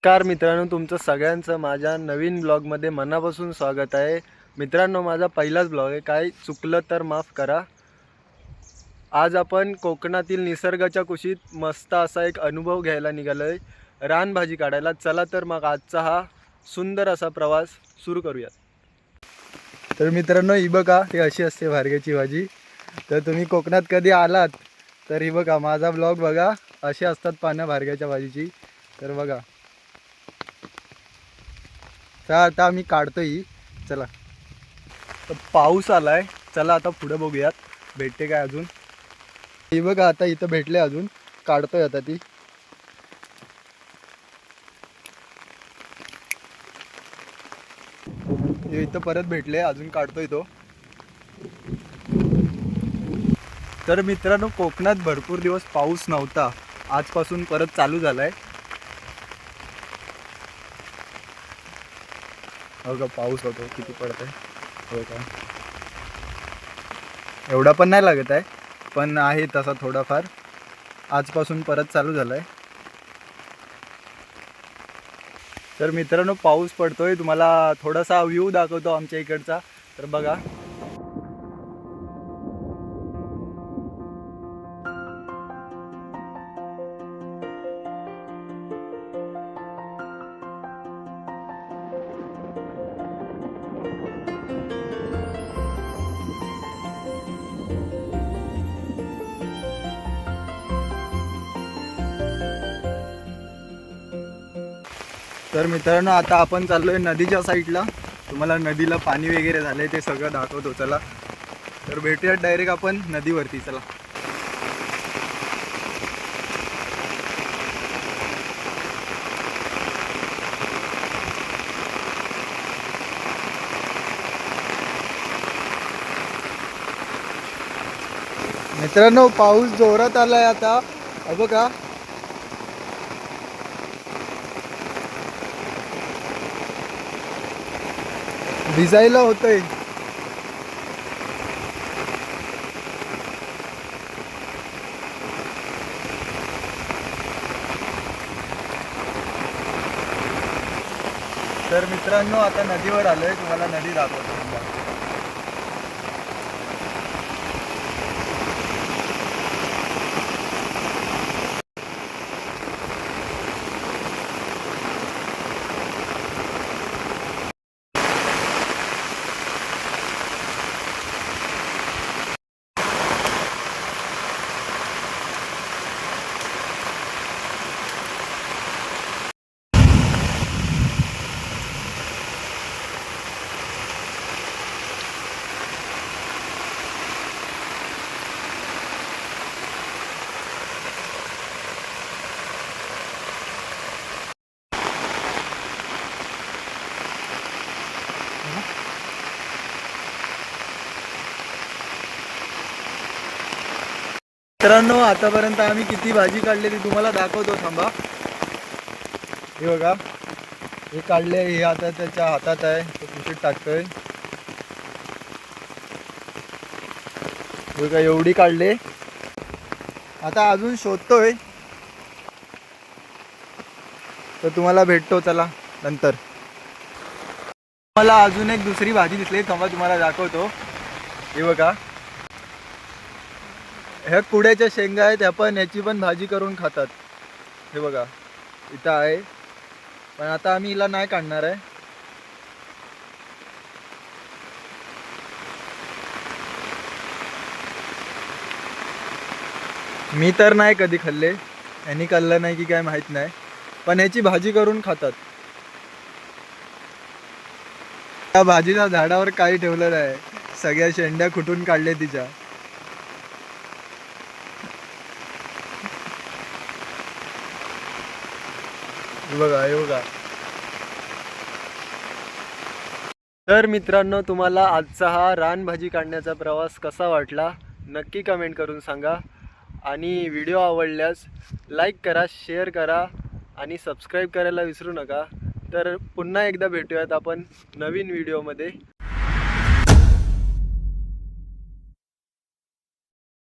नमस्कार मित्रांनो, तुमचं सगळ्यांचं माझ्या नवीन ब्लॉगमध्ये मनापासून स्वागत आहे. मित्रांनो, माझा पहिलाच ब्लॉग आहे. काही चुकलं तर माफ करा. आज आपण कोकणातील निसर्गाच्या कुशीत मस्त असा एक अनुभव घ्यायला निघालो आहे, रानभाजी काढायला. चला तर मग आजचा हा सुंदर असा प्रवास सुरू करूयात. तर मित्रांनो, ही बघा, ही अशी असते भार्ग्याची भाजी. तर तुम्ही कोकणात कधी आलात तर ही बघा, माझा ब्लॉग बघा, अशी असतात पानं भार्ग्याच्या भाजीची. तर बघा, आता आम्ही काढतोय. चला, तर पाऊस आलाय. चला आता पुढे बघूयात भेटते काय अजून. ही बघा, आता इथं भेटले, अजून काढतोय आता ती. इथं परत भेटले, अजून काढतोय तो. तर मित्रांनो, कोकणात भरपूर दिवस पाऊस नव्हता, आजपासून परत चालू झालाय. हो का, पाऊस होतो किती पडत आहे. हो का, एवढा पण नाही लागत आहे, पण आहे तसा थोडाफार. आजपासून परत चालू झालाय. तर मित्रांनो, पाऊस पडतोय. तुम्हाला थोडासा व्ह्यू दाखवतो आमच्या इकडचा. तर बघा, तर मित्रांनो, आता आपण चाललोय नदीच्या साईडला. तुम्हाला नदीला पाणी वगैरे झालंय ते सगळं दाखवतो. चला, तर भेटूयात डायरेक्ट आपण नदीवरती. चला. मित्रांनो, पाऊस जोरात आलाय आता. बघा, भिजायला होतंय. तर मित्रांनो, आता नदीवर आलोय. तुम्हाला नदी दाखवतो. मित्रांनो, आतापर्यंत आम्ही किती भाजी काढलेली तुम्हाला दाखवतो. थांबा. हे बघा, हे काढले. हे आता त्याच्या हातात आहे, तो कुशीत टाकतोय. बघा, एवढी काढले. आता अजून शोधतोय, तर तुम्हाला भेटतो. चला नंतर. मला अजून एक दुसरी भाजी दिसली. थांबा, तुम्हाला दाखवतो. हे बघा, ह्या कुड्याच्या शेंगा आहेत. ह्या पण, ह्याची पण भाजी करून खातात. हे बघा, इथं आहे. पण आता आम्ही हिला नाही काढणार आहे. मी तर नाही कधी खाल्ले, यांनी खाल्लं नाही की काय माहीत नाही, पण ह्याची भाजी करून खातात. त्या भाजीच्या झाडावर काही ठेवलं नाही, सगळ्या शेंड्या कुठून काढले तिच्या. बघा, हे बघा. तर मित्रांनो, तुम्हाला आजचा हा रानभाजी काढण्याचा प्रवास कसा वाटला नक्की कमेंट करून सांगा. आणि व्हिडिओ आवडल्यास लाईक करा, शेअर करा आणि सबस्क्राईब करायला विसरू नका. तर पुन्हा एकदा भेटूयात आपण नवीन व्हिडिओमध्ये.